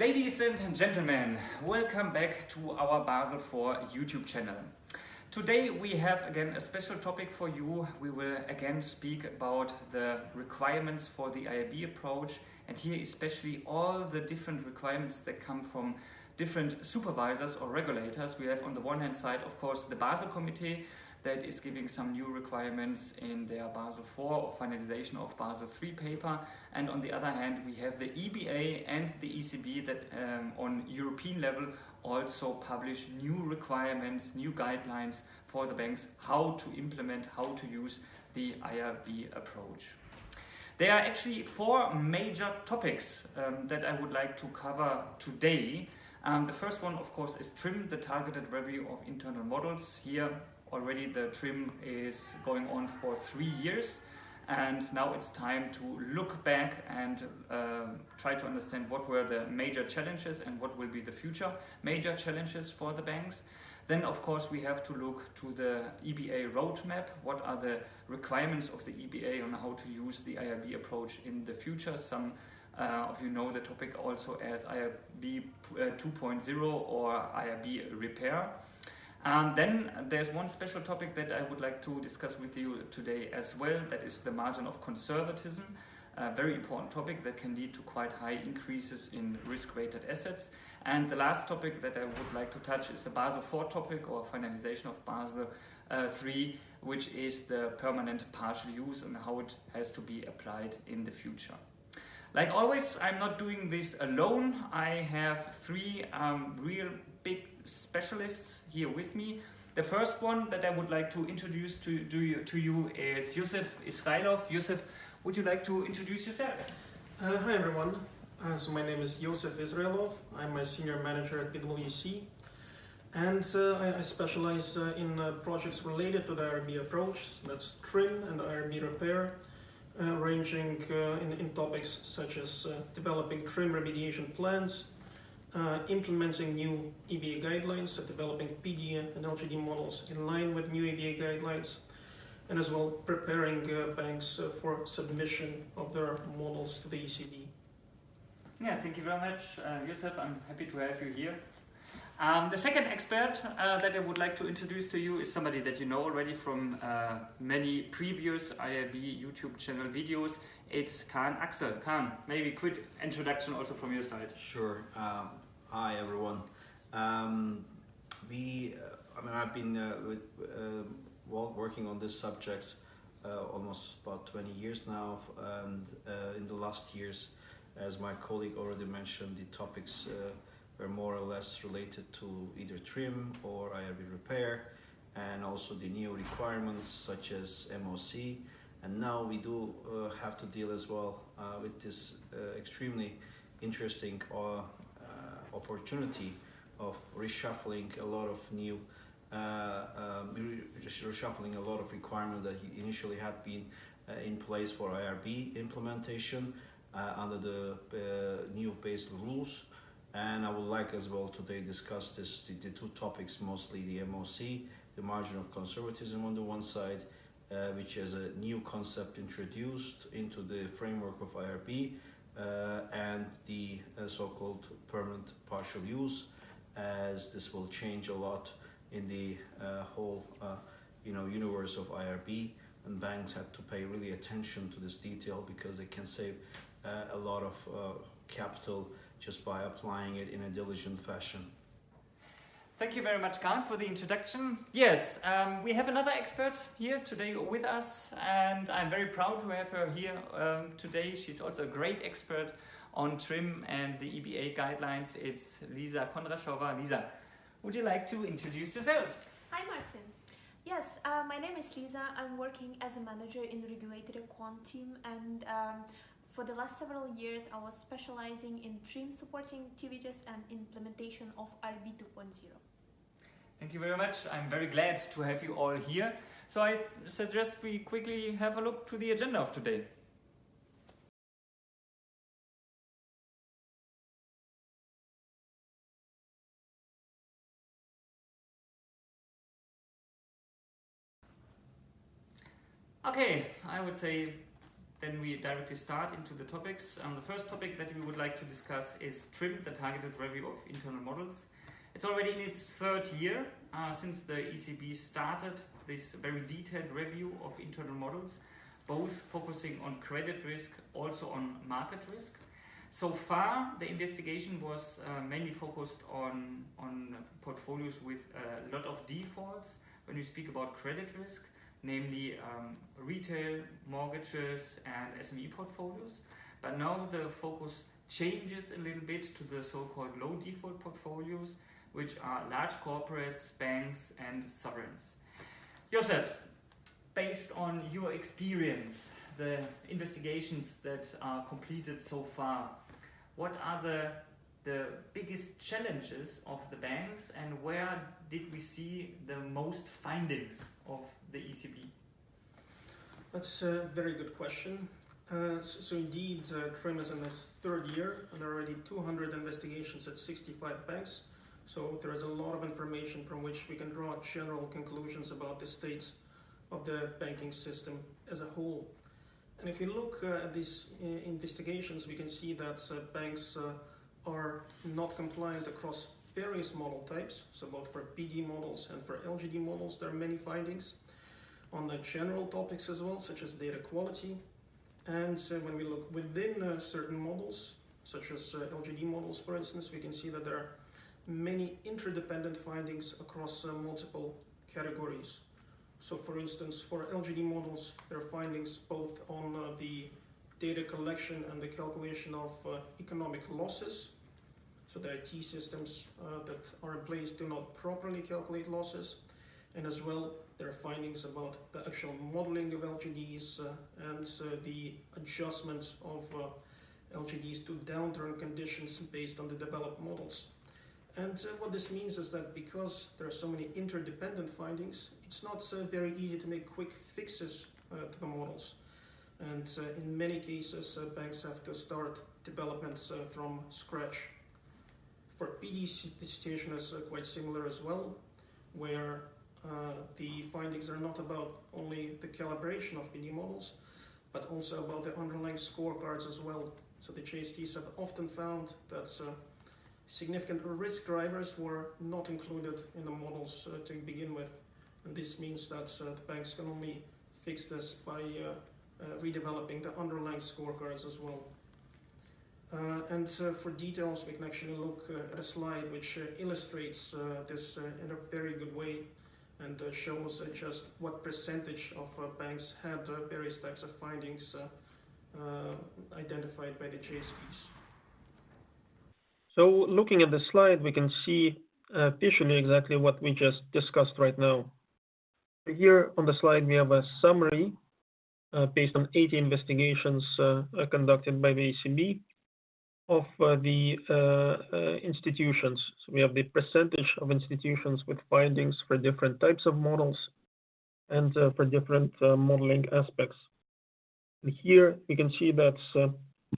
Ladies and gentlemen, welcome back to our Basel IV YouTube channel. Today we have again a special topic for you. We will again speak about the requirements for the IRB approach, and here especially all the different requirements that come from different supervisors or regulators. We have on the one hand side, of course, the Basel Committee that is giving some new requirements in their Basel IV or finalization of Basel III paper. And on the other hand, we have the EBA and the ECB that on European level also publish new requirements, new guidelines for the banks, how to implement, how to use the IRB approach. There are actually four major topics that I would like to cover today. The first one, of course, is TRIM, the targeted review of internal models. Here already the TRIM is going on for 3 years, and now it's time to look back and try to understand what were the major challenges and what will be the future major challenges for the banks. Then, of course, we have to look to the EBA Roadmap. What are the requirements of the EBA on how to use the IRB approach in the future? Some of you know the topic also as IRB 2.0 or IRB Repair. Then there's one special topic that I would like to discuss with you today as well. That is the margin of conservatism, a very important topic that can lead to quite high increases in risk-weighted assets. And the last topic that I would like to touch is the Basel IV topic or finalization of Basel III, which is the permanent partial use and how it has to be applied in the future. Like always, I'm not doing this alone. I have three real big specialists here with me. The first one that I would like to introduce to you is Iosif Izrailov. Iosif, would you like to introduce yourself? Hi everyone. So my name is Iosif Izrailov. I'm a senior manager at PwC, and I specialize in projects related to the IRB approach. So that's TRIM and IRB Repair, ranging in topics such as developing TRIM remediation plans, implementing new EBA guidelines, developing PD and LGD models in line with new EBA guidelines, and as well preparing banks for submission of their models to the ECB. Yeah, thank you very much, Iosif. I'm happy to have you here. The second expert that I would like to introduce to you is somebody that you know already from many previous IRB YouTube channel videos. It's Kaan Aksel. Kaan, maybe quick introduction also from your side. Sure. Hi everyone. I've been working on these subjects almost about 20 years now, and in the last years, as my colleague already mentioned, the topics were more or less related to either TRIM or IRB Repair, and also the new requirements such as MOC. And now we do have to deal as well with this extremely interesting opportunity of reshuffling a lot of requirements that initially had been in place for IRB implementation under the new Basel rules. And I would like as well today discuss the two topics, mostly the MOC, the margin of conservatism on the one side, which is a new concept introduced into the framework of IRB, and the so-called permanent partial use, as this will change a lot in the whole universe of IRB, and banks have to pay really attention to this detail because they can save a lot of capital just by applying it in a diligent fashion. Thank you very much, Kaan, for the introduction. Yes, we have another expert here today with us, and I'm very proud to have her here today. She's also a great expert on TRIM and the EBA guidelines. It's Elizaveta Kondrashova. Lisa, would you like to introduce yourself? Hi, Martin. Yes, my name is Lisa. I'm working as a manager in the regulatory quant team, and for the last several years, I was specializing in TRIM supporting activities and implementation of IRB 2.0. Thank you very much. I'm very glad to have you all here. So I suggest we quickly have a look to the agenda of today. Okay, I would say then we directly start into the topics. The first topic that we would like to discuss is TRIM, the Targeted Review of Internal Models. It's already in its third year since the ECB started this very detailed review of internal models, both focusing on credit risk, also on market risk. So far, the investigation was mainly focused on portfolios with a lot of defaults when we speak about credit risk, namely retail, mortgages, and SME portfolios. But now the focus changes a little bit to the so-called low default portfolios, which are large corporates, banks, and sovereigns. Iosif, based on your experience, the investigations that are completed so far, what are the biggest challenges of the banks, and where did we see the most findings of the ECB? That's a very good question. So indeed, TRIM is in its third year, and there are already 200 investigations at 65 banks. So there is a lot of information from which we can draw general conclusions about the state of the banking system as a whole. And if you look at these investigations, we can see that banks are not compliant across various model types. So both for PD models and for LGD models, there are many findings on the general topics as well, such as data quality. And when we look within certain models, such as LGD models, for instance, we can see that there are many interdependent findings across multiple categories. So for instance, for LGD models, there are findings both on the data collection and the calculation of economic losses. So the IT systems that are in place do not properly calculate losses. And as well, there are findings about the actual modeling of LGDs and the adjustment of LGDs to downturn conditions based on the developed models. And what this means is that because there are so many interdependent findings, it's not very easy to make quick fixes to the models. And in many cases, banks have to start development from scratch. For PD, the situation is quite similar as well, where the findings are not about only the calibration of PD models, but also about the underlying scorecards as well. So the JSTs have often found that significant risk drivers were not included in the models to begin with. And this means that the banks can only fix this by redeveloping the underlying scorecards as well. And for details, we can actually look at a slide which illustrates this in a very good way and shows just what percentage of banks had various types of findings identified by the JSTs. So looking at the slide, we can see visually exactly what we just discussed right now. Here on the slide, we have a summary based on 80 investigations conducted by the ECB of the institutions. So we have the percentage of institutions with findings for different types of models and for different modeling aspects. And here we can see that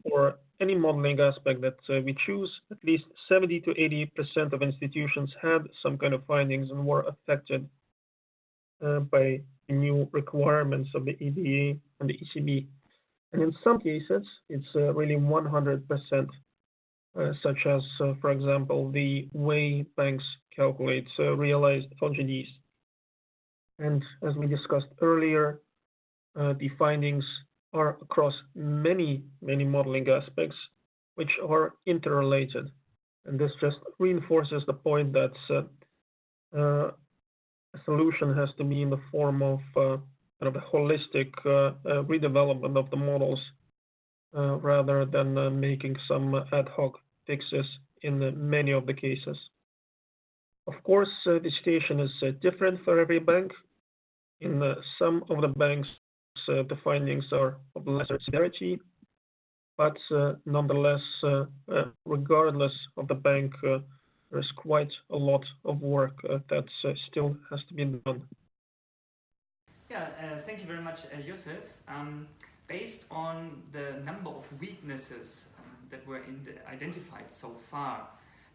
for any modeling aspect that we choose, at least 70 to 80% of institutions had some kind of findings and were affected by the new requirements of the EBA and the ECB. And in some cases, it's really 100%, such as, for example, the way banks calculate realized LGDs. And as we discussed earlier, the findings are across many modeling aspects, which are interrelated. And this just reinforces the point that a solution has to be in the form of kind of a holistic redevelopment of the models rather than making some ad hoc fixes in many of the cases. Of course, the situation is different for every bank. In some of the banks, the findings are of lesser severity, but nonetheless, regardless of the bank, there's quite a lot of work that still has to be done. Yeah, thank you very much, Iosif. Based on the number of weaknesses that were identified so far,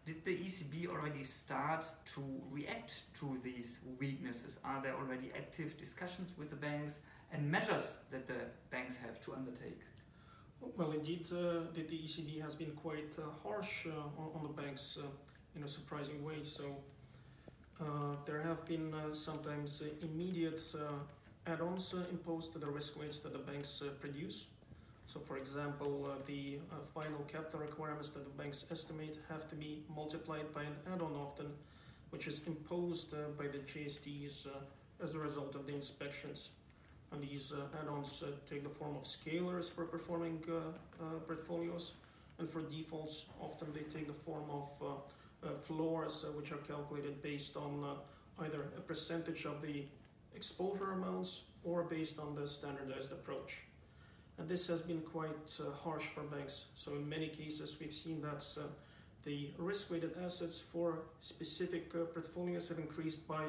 did the ECB already start to react to these weaknesses? Are there already active discussions with the banks and measures that the banks have to undertake? Well, indeed, the ECB has been quite harsh on the banks in a surprising way. So there have been sometimes immediate add-ons imposed to the risk weights that the banks produce. So, for example, the final capital requirements that the banks estimate have to be multiplied by an add-on often, which is imposed by the JSTs as a result of the inspections. And these add-ons take the form of scalars for performing portfolios, and for defaults, often they take the form of floors, which are calculated based on either a percentage of the exposure amounts or based on the standardized approach. And this has been quite harsh for banks. So in many cases, we've seen that the risk-weighted assets for specific portfolios have increased by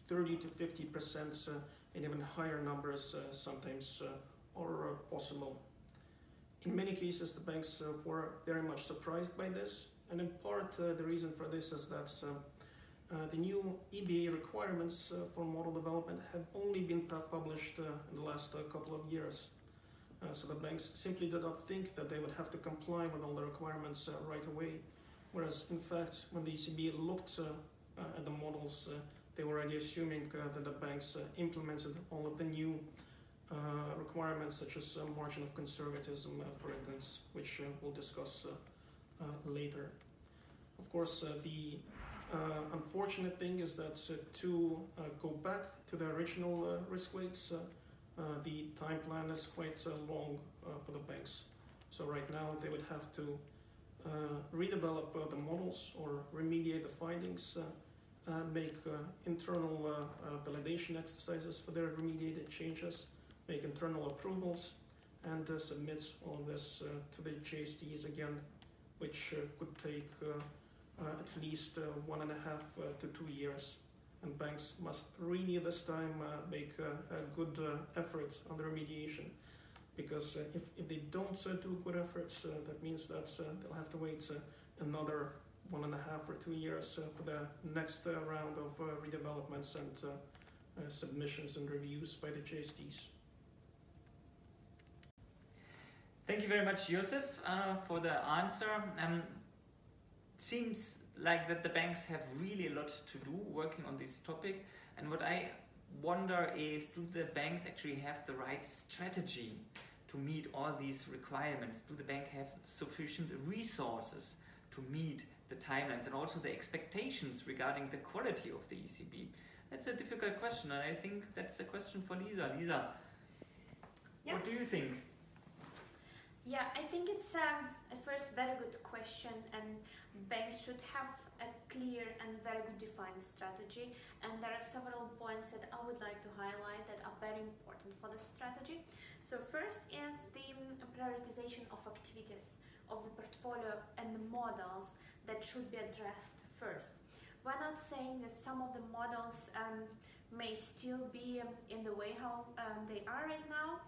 30 to 50%, and even higher numbers sometimes are possible. In many cases, the banks were very much surprised by this, and in part the reason for this is that the new EBA requirements for model development have only been published in the last couple of years. So the banks simply did not think that they would have to comply with all the requirements right away, whereas in fact when the ECB looked at the models, they were already assuming that the banks implemented all of the new requirements, such as margin of conservatism, for instance, which we'll discuss later. Of course, the unfortunate thing is that to go back to the original risk weights, the time plan is quite long for the banks. So right now they would have to redevelop the models or remediate the findings, make internal validation exercises for their remediated changes, make internal approvals, and submit all of this to the JSTs again, which could take at least 1.5 to 2 years. And banks must really this time make a good effort on the remediation, because if they don't do good efforts, that means that they'll have to wait another 1.5 or 2 years for the next round of redevelopments and submissions and reviews by the JSTs. Thank you very much, Iosif, for the answer. Seems like that the banks have really a lot to do working on this topic, and what I wonder is, do the banks actually have the right strategy to meet all these requirements? Do the bank have sufficient resources to meet the timelines and also the expectations regarding the quality of the ECB? That's a difficult question, and I think that's a question for Lisa. Lisa, what do you think? Yeah, I think it's a first very good question, and banks should have a clear and very good defined strategy, and there are several points that I would like to highlight that are very important for the strategy. So first is the prioritization of activities of the portfolio and the models that should be addressed first. We're not saying that some of the models may still be in the way how they are right now,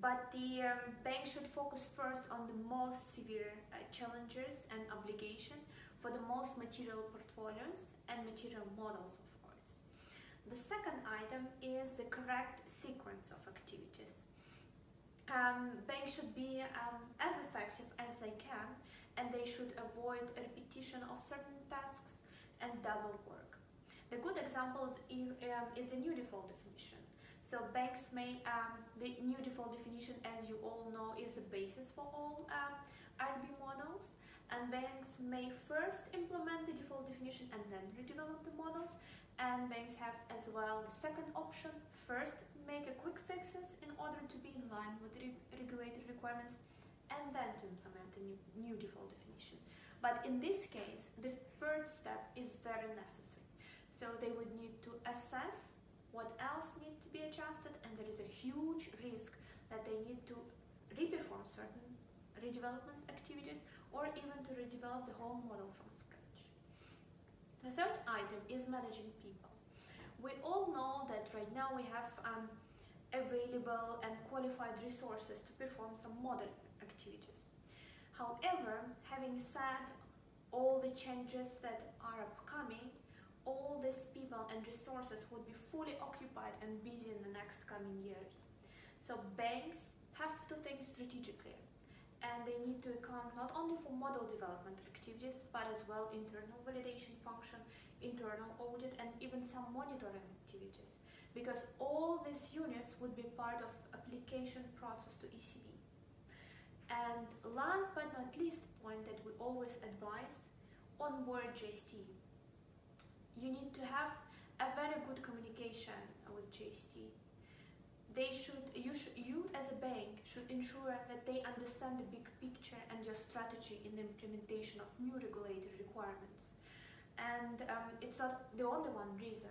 but the bank should focus first on the most severe challenges and obligation for the most material portfolios and material models, of course. The second item is the correct sequence of activities. Banks should be as effective as they can, and they should avoid a repetition of certain tasks and double work. The good example is the new default definition. So banks may, the new default definition, as you all know, is the basis for all IRB models, and banks may first implement the default definition and then redevelop the models, and banks have as well the second option: first make a quick fixes in order to be in line with the regulatory requirements, and then to implement the new default definition. But in this case, the third step is very necessary. So they would need to assess what else needs to be adjusted, and there is a huge risk that they need to reperform certain redevelopment activities or even to redevelop the whole model from scratch. The third item is managing people. We all know that right now we have available and qualified resources to perform some model activities. However, having said all the changes that are upcoming, all these people and resources would be fully occupied and busy in the next coming years. So banks have to think strategically, and they need to account not only for model development activities, but as well internal validation function, internal audit, and even some monitoring activities, because all these units would be part of application process to ECB. And last but not least point that we always advise, onboard JST. You need to have a very good communication with JST. You as a bank should ensure that they understand the big picture and your strategy in the implementation of new regulatory requirements. And it's not the only one reason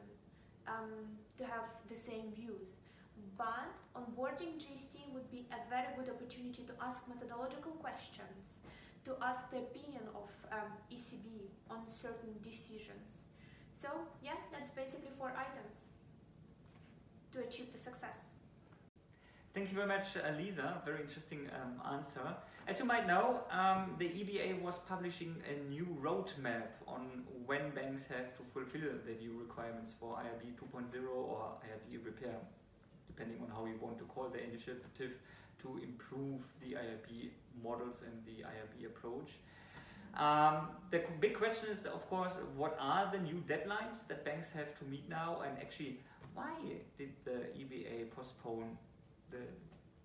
to have the same views, but onboarding JST would be a very good opportunity to ask methodological questions, to ask the opinion of ECB on certain decisions. So yeah, that's basically 4 items to achieve the success. Thank you very much, Lisa. Very interesting answer. As you might know, the EBA was publishing a new roadmap on when banks have to fulfill the new requirements for IRB 2.0 or IRB Repair, depending on how you want to call the initiative, to improve the IRB models and the IRB approach. The big question is, of course, what are the new deadlines that banks have to meet now, and actually, why did the EBA postpone the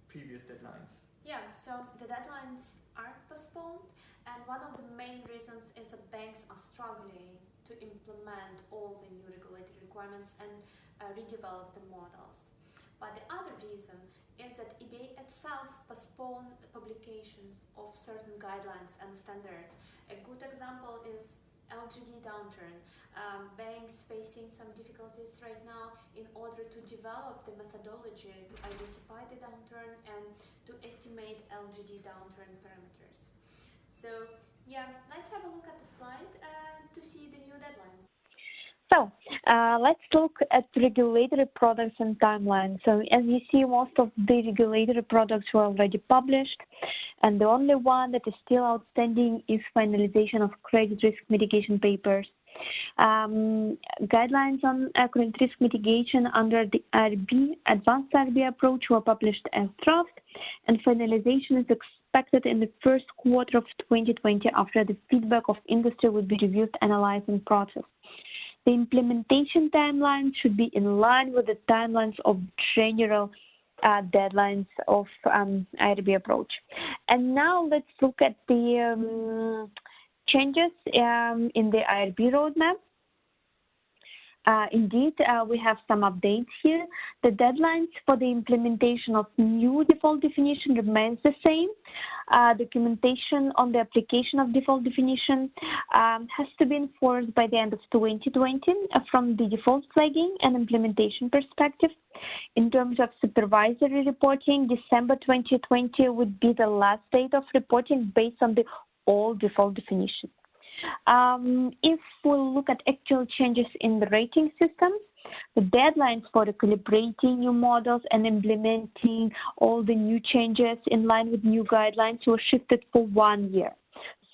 previous deadlines? Yeah, so the deadlines are postponed, and one of the main reasons is that banks are struggling to implement all the new regulatory requirements and redevelop the models. But the other reason is that EBA itself postponed the publications of certain guidelines and standards. A good example is LGD downturn. Banks facing some difficulties right now in order to develop the methodology to identify the downturn and to estimate LGD downturn parameters. So yeah, let's have a look at the slide to see the new deadlines. So let's look at regulatory products and timelines. So as you see, most of the regulatory products were already published, and the only one that is still outstanding is finalization of credit risk mitigation papers. Guidelines on credit risk mitigation under the IRB Advanced IRB Approach were published as draft, and finalization is expected in the first quarter of 2020 after the feedback of industry will be reviewed, analyzed, and processed. The implementation timeline should be in line with the timelines of general deadlines of IRB approach. And now let's look at the changes in the IRB roadmap. Indeed, we have some updates here. The deadlines for the implementation of new default definition remains the same. Documentation on the application of default definition has to be enforced by the end of 2020 from the default flagging and implementation perspective. In terms of supervisory reporting, December 2020 would be the last date of reporting based on the old default definition. If we look at actual changes in the rating systems, the deadlines for calibrating new models and implementing all the new changes in line with new guidelines were shifted for 1 year.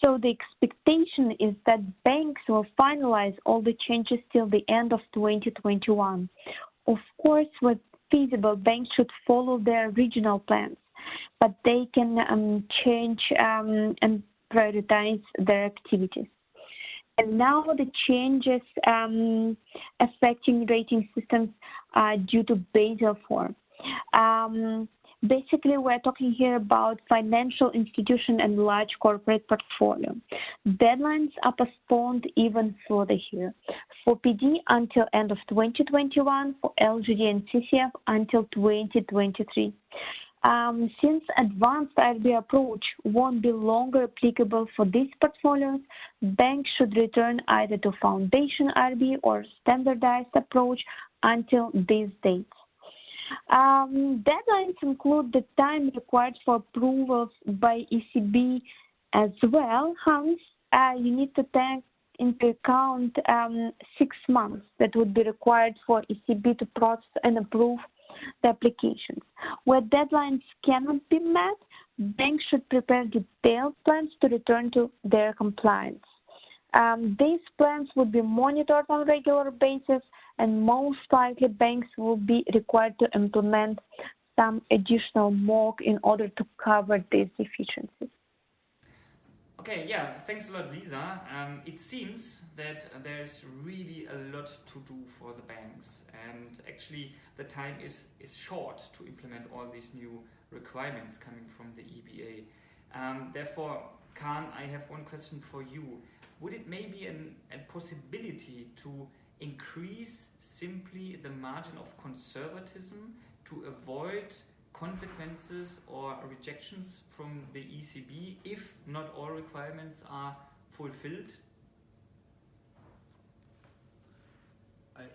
So the expectation is that banks will finalize all the changes till the end of 2021. Of course, where feasible, banks should follow their regional plans, but they can change and prioritize their activities. And now the changes affecting rating systems are due to Basel IV. Basically, we're talking here about financial institution and large corporate portfolio. Deadlines are postponed even further here. For PD until end of 2021, for LGD and CCF until 2023. Since advanced IRB approach won't be longer applicable for these portfolios, banks should return either to foundation IRB or standardized approach until these dates. Deadlines include the time required for approvals by ECB as well. Hence, you need to take into account 6 months that would be required for ECB to process and approve the applications. Where deadlines cannot be met, banks should prepare detailed plans to return to their compliance. These plans would be monitored on a regular basis, and most likely banks will be required to implement some additional MOC in order to cover these deficiencies. Okay, yeah, thanks a lot, Lisa. It seems that there's really a lot to do for the banks, and actually the time is short to implement all these new requirements coming from the EBA. Therefore, Kaan, I have one question for you. Would it maybe a possibility to increase simply the margin of conservatism to avoid consequences or rejections from the ECB if not all requirements are fulfilled?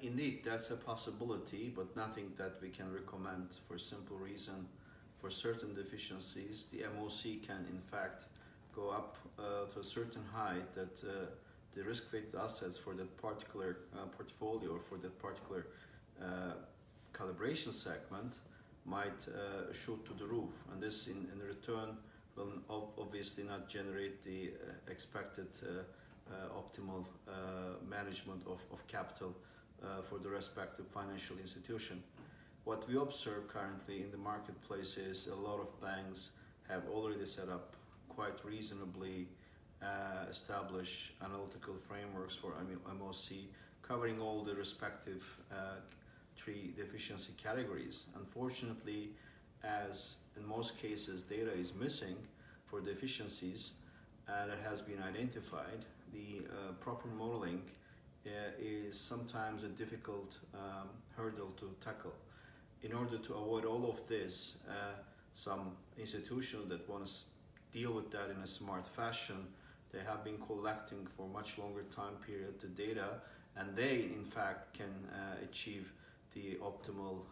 Indeed, that's a possibility, but nothing that we can recommend for a simple reason. For certain deficiencies, the MOC can in fact go up to a certain height that the risk-weighted assets for that particular portfolio or for that particular calibration segment might shoot to the roof, and this in return will obviously not generate the expected optimal management of capital for the respective financial institution. What we observe currently in the marketplace is a lot of banks have already set up quite reasonably established analytical frameworks for MOC, covering all the respective three deficiency categories. Unfortunately, as in most cases data is missing for deficiencies that has been identified, the proper modeling is sometimes a difficult hurdle to tackle. In order to avoid all of this, some institutions that want to deal with that in a smart fashion, they have been collecting for much longer time period the data, and they in fact can achieve the optimal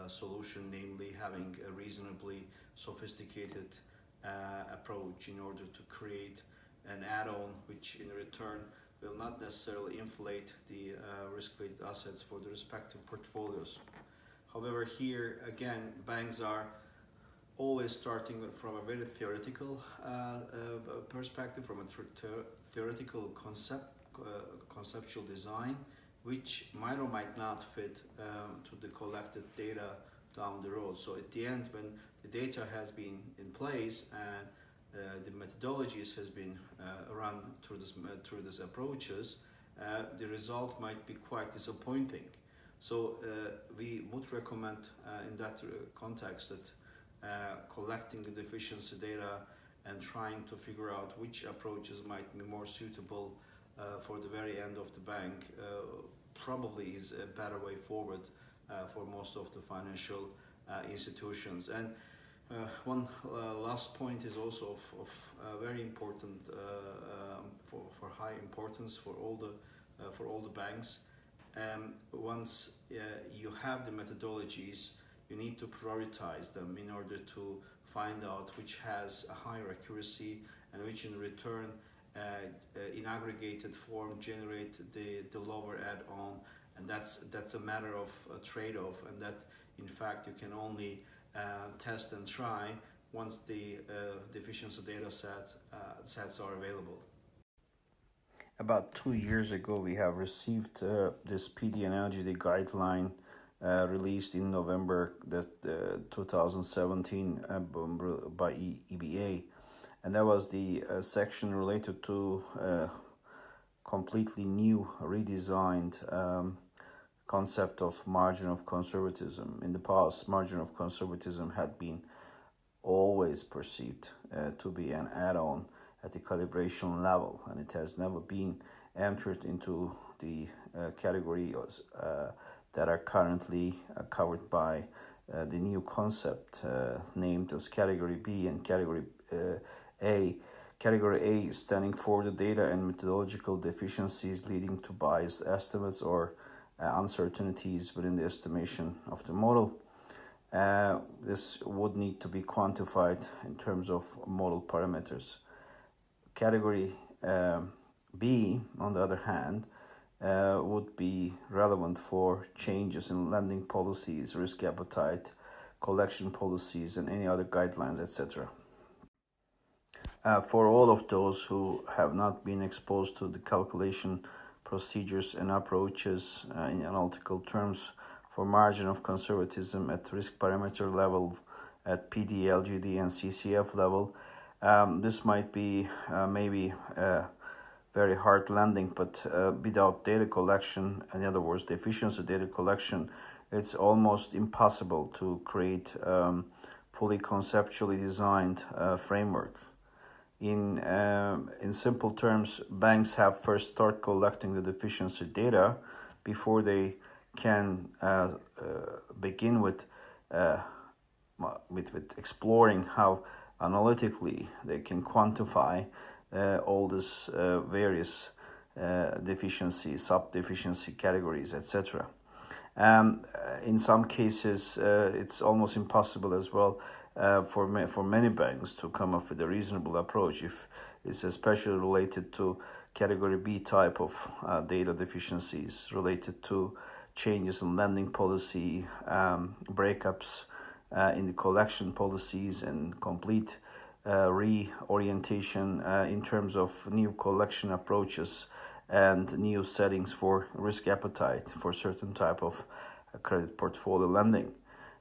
solution, namely having a reasonably sophisticated approach in order to create an add-on which in return will not necessarily inflate the risk-weighted assets for the respective portfolios. However, here again, banks are always starting from a very theoretical perspective, from a theoretical conceptual design, which might or might not fit to the collected data down the road. So at the end, when the data has been in place and the methodologies has been run through these approaches, the result might be quite disappointing. So we would recommend in that context that collecting the deficiency data and trying to figure out which approaches might be more suitable for the very end of the bank probably is a better way forward for most of the financial institutions. And one last point is also of very important for high importance for all the banks. Once you have the methodologies, you need to prioritize them in order to find out which has a higher accuracy and which in return in aggregated form generate the lower add-on, and that's a matter of a trade-off, and that in fact you can only test and try once the deficiency data sets are available. About 2 years ago, we have received this PD and LGD guideline released in November 2017 by EBA, and that was the section related to completely new, redesigned concept of margin of conservatism. In the past, margin of conservatism had been always perceived to be an add-on at the calibration level, and it has never been entered into the categories that are currently covered by the new concept named as Category B and Category A. Category A standing for the data and methodological deficiencies leading to biased estimates or uncertainties within the estimation of the model. This would need to be quantified in terms of model parameters. Category B, on the other hand, would be relevant for changes in lending policies, risk appetite, collection policies, and any other guidelines, etc. For all of those who have not been exposed to the calculation procedures and approaches in analytical terms for margin of conservatism at risk parameter level, at PD, LGD, and CCF level, this might be maybe very hard landing, but without data collection, in other words, the efficiency data collection, it's almost impossible to create fully conceptually designed framework. In simple terms, banks have first start collecting the deficiency data before they can begin with exploring how analytically they can quantify all these various deficiencies, sub-deficiency categories, etc. In some cases, it's almost impossible as well for many banks to come up with a reasonable approach if it's especially related to category B type of data deficiencies related to changes in lending policy, breakups in the collection policies, and complete reorientation in terms of new collection approaches and new settings for risk appetite for certain type of credit portfolio lending.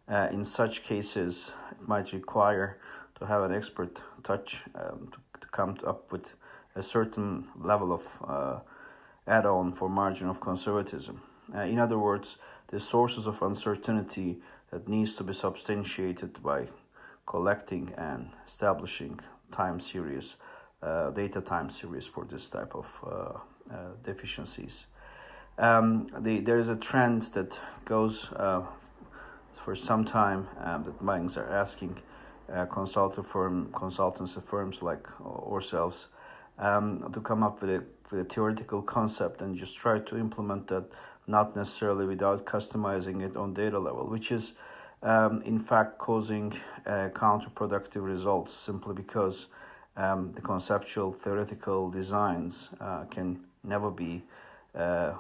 In such cases, it might require to have an expert touch to come up with a certain level of add-on for margin of conservatism. In other words, the sources of uncertainty that needs to be substantiated by collecting and establishing time series, data time series for this type of deficiencies. There is a trend that goes for some time that banks are asking consultancy firms like ourselves to come up with a theoretical concept and just try to implement that, not necessarily without customizing it on data level, which is in fact causing counterproductive results simply because the conceptual theoretical designs can never be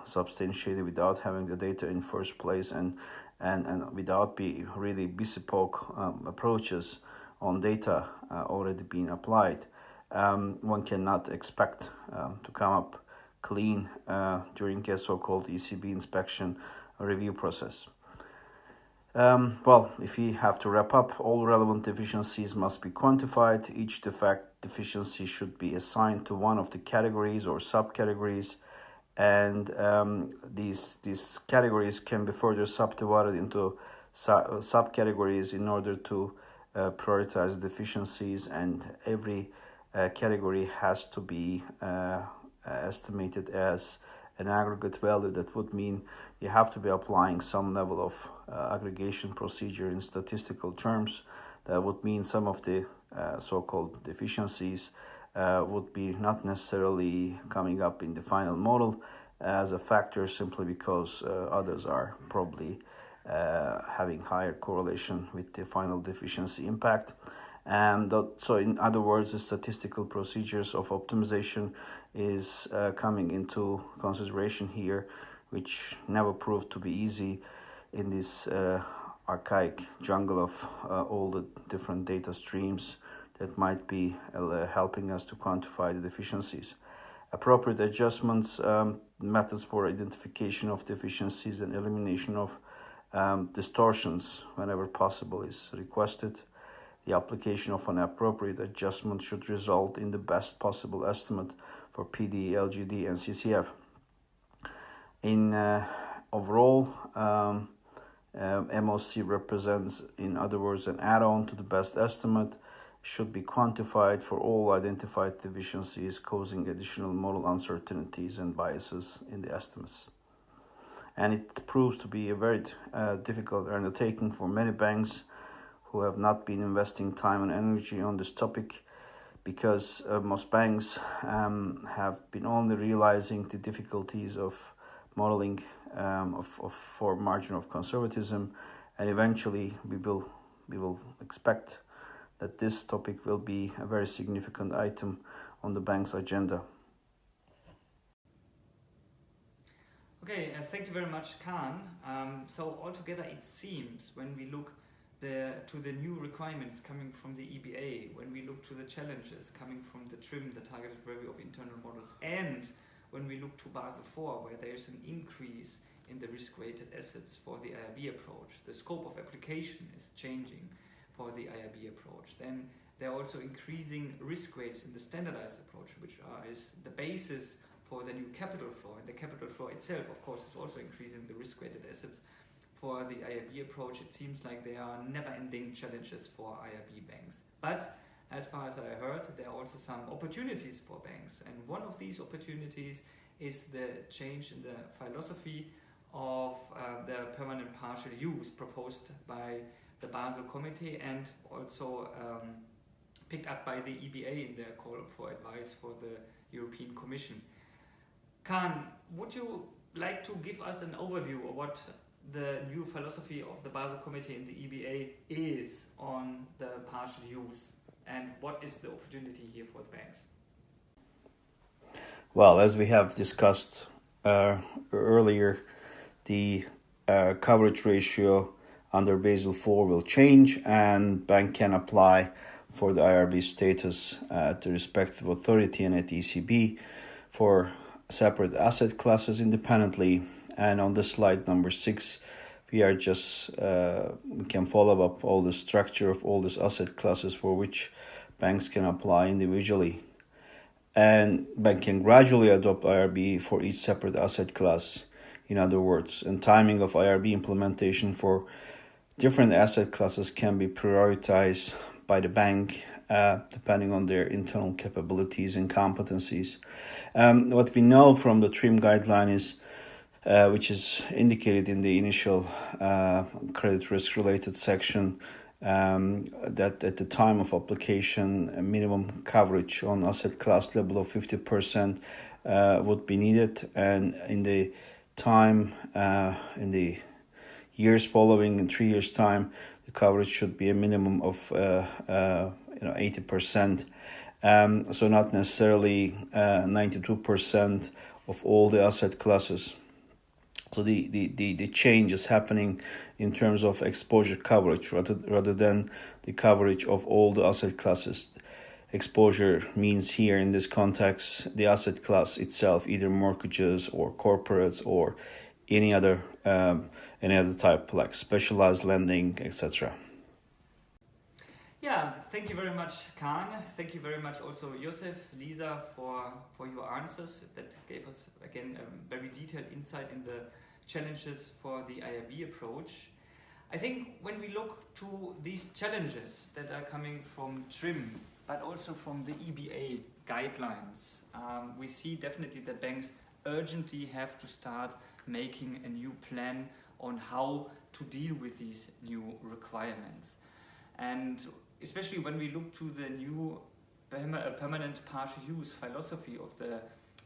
substantiated without having the data in first place and without be really bespoke approaches on data already being applied. One cannot expect to come up clean during a so-called ECB inspection review process. Well, if we have to wrap up, all relevant deficiencies must be quantified. Each deficiency should be assigned to one of the categories or subcategories, and these categories can be further subdivided into subcategories in order to prioritize deficiencies, and every category has to be estimated as an aggregate value. That would mean you have to be applying some level of aggregation procedure in statistical terms. That would mean some of the so-called deficiencies would be not necessarily coming up in the final model as a factor simply because others are probably having higher correlation with the final deficiency impact. And so in other words, the statistical procedures of optimization is coming into consideration here, which never proved to be easy in this archaic jungle of all the different data streams that might be helping us to quantify the deficiencies. Appropriate adjustments, methods for identification of deficiencies and elimination of distortions whenever possible is requested. The application of an appropriate adjustment should result in the best possible estimate for PD, LGD, and CCF. In overall, MOC represents, in other words, an add-on to the best estimate, should be quantified for all identified deficiencies causing additional model uncertainties and biases in the estimates. And it proves to be a very difficult undertaking for many banks who have not been investing time and energy on this topic, because most banks have been only realizing the difficulties of modeling for margin of conservatism, and eventually we will expect that this topic will be a very significant item on the bank's agenda. Okay, thank you very much, Kaan. So altogether it seems, when we look to the new requirements coming from the EBA, when we look to the challenges coming from the TRIM, the targeted review of internal models, and when we look to Basel IV, where there's an increase in the risk-weighted assets for the IRB approach, the scope of application is changing for the IRB approach. Then there are also increasing risk weights in the standardized approach, which is the basis for the new capital floor. And the capital floor itself, of course, is also increasing the risk-weighted assets for the IRB approach. It seems like there are never-ending challenges for IRB banks. But as far as I heard, there are also some opportunities for banks. And one of these opportunities is the change in the philosophy of the permanent partial use proposed by the Basel Committee and also picked up by the EBA in their call for advice for the European Commission. Kaan, would you like to give us an overview of what the new philosophy of the Basel Committee and the EBA is on the partial use, and what is the opportunity here for the banks? Well, as we have discussed earlier, the coverage ratio under Basel IV will change, and bank can apply for the IRB status at the respective authority and at ECB for separate asset classes independently. And on the slide number 6, we are just we can follow up all the structure of all these asset classes for which banks can apply individually. And bank can gradually adopt IRB for each separate asset class. In other words, and timing of IRB implementation for different asset classes can be prioritized by the bank depending on their internal capabilities and competencies. What we know from the TRIM guideline is, which is indicated in the initial credit risk related section, that at the time of application, a minimum coverage on asset class level of 50% would be needed, and in the time, in the years following, in 3 years' time, the coverage should be a minimum of 80%. So not necessarily 92% of all the asset classes. So the change is happening in terms of exposure coverage rather than the coverage of all the asset classes. Exposure means here in this context the asset class itself, either mortgages or corporates or any other type like specialized lending, etc. Yeah, thank you very much, Kaan. Thank you very much also, Iosif, Lisa, for your answers. That gave us, again, a very detailed insight in the challenges for the IRB approach. I think when we look to these challenges that are coming from TRIM, but also from the EBA guidelines, we see definitely that banks urgently have to start making a new plan on how to deal with these new requirements. And especially when we look to the new permanent partial use philosophy of the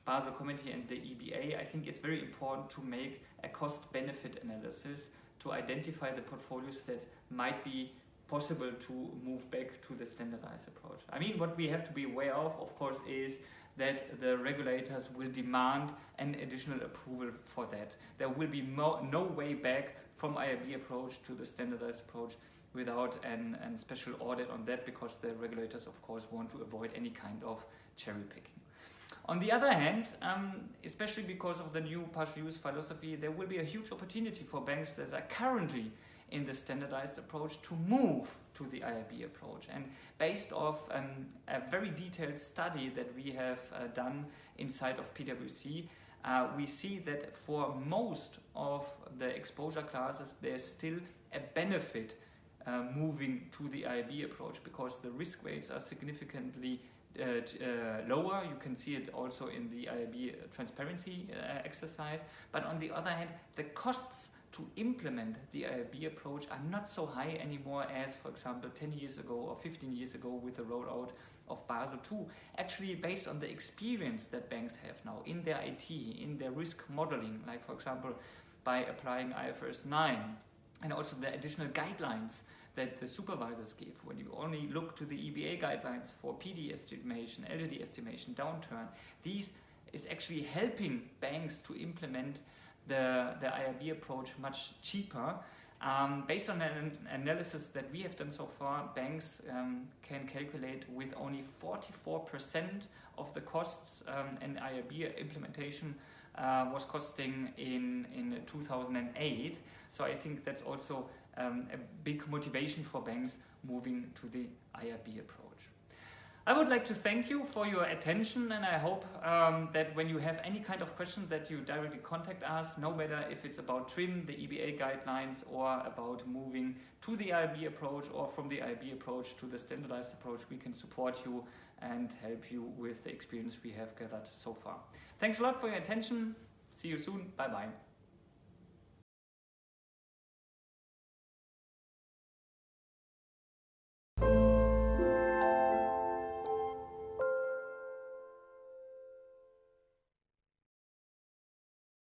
Basel Committee and the EBA, I think it's very important to make a cost-benefit analysis to identify the portfolios that might be possible to move back to the standardized approach. I mean, what we have to be aware of course, is that the regulators will demand an additional approval for that. There will be no way back from IRB approach to the standardized approach without a special audit on that, because the regulators, of course, want to avoid any kind of cherry picking. On the other hand, especially because of the new partial use philosophy, there will be a huge opportunity for banks that are currently in the standardized approach to move to the IRB approach. And based off a very detailed study that we have done inside of PwC, we see that for most of the exposure classes, there's still a benefit moving to the IRB approach, because the risk weights are significantly lower. You can see it also in the IRB transparency exercise. But on the other hand, the costs to implement the IRB approach are not so high anymore as, for example, 10 years ago or 15 years ago with the rollout of Basel II. Actually, based on the experience that banks have now in their IT, in their risk modeling, like, for example, by applying IFRS 9, and also the additional guidelines that the supervisors give. When you only look to the EBA guidelines for PD estimation, LGD estimation, downturn, these is actually helping banks to implement the IRB approach much cheaper. Based on an analysis that we have done so far, banks can calculate with only 44% of the costs an IRB implementation was costing in 2008. So I think that's also a big motivation for banks moving to the IRB approach. I would like to thank you for your attention, and I hope that when you have any kind of questions that you directly contact us, no matter if it's about TRIM, the EBA guidelines, or about moving to the IRB approach or from the IRB approach to the standardized approach, we can support you and help you with the experience we have gathered so far. Thanks a lot for your attention. See you soon. Bye-bye.